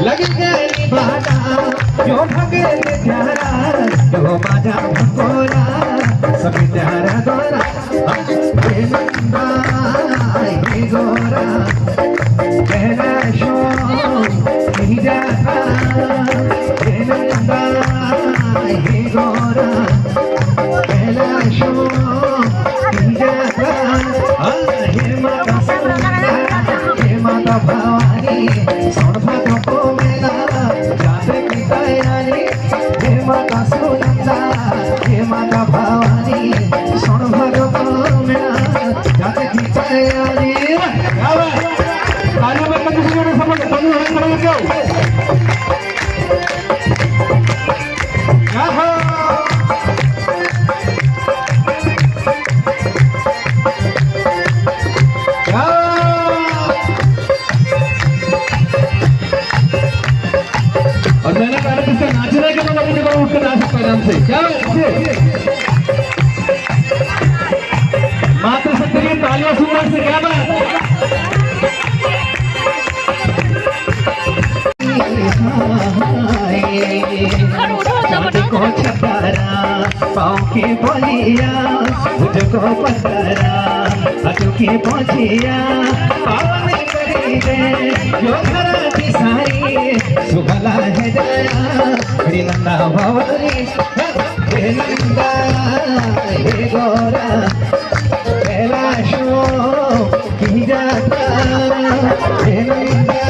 लग गई बाटा जो भगे प्यारा जो माझा भगोरा सब प्यारा दोरा हे नंदा हे गोरा कहना शो नहीं जाता हे नंदा हे गोरा कहना शो नहीं जाता हे माता भवानी सोन भादो को मेला जाते की तैयारी हे माता सुनंदा हे माता भवानी सोन भादो को मेला जाते की तैयारी तालियों में किसी ने समझ समूह है खड़े हो जाओ यहाँ और मैंने कहा इसका नाचने के मतलब मुझे उठ कर नाच सकता है आराम से क्या मात्र सत्तरी तालियां सुनने से क्या बात को छपारा पाँव के बोलिया मुझको पतारा हाथों के पहुँचिया पाँव में करी दे जो घरा की सारी सुभला है दया हरि नंदा भवानी हे नंदा हे गोरा कैलाशो की जाता हे नंदा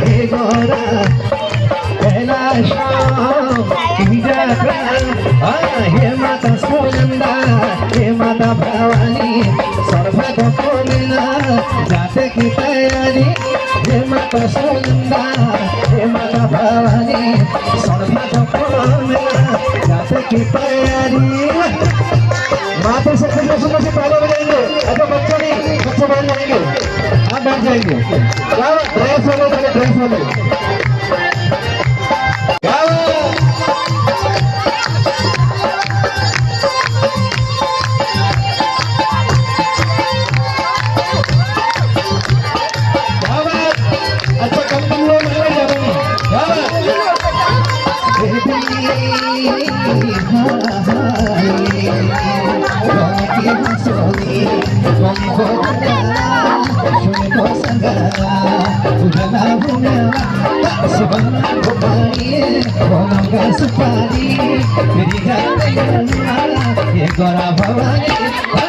हे गोरा कैलाशो हे माता सुनंदा हे माता भवानी सर्वतो को मिला जाते की तैयारी हे माता सुनंदा हे माता भवानी सर्वतो को मिला जाते की तैयारी माता से खुश सुनने से पहले बजाएंगे अच्छा बच्चे नहीं बच्चे बैठ जाएंगे आप बैठ जाएंगे क्या ड्रेस वाले पहले ड्रेस वाले गोरा भवानी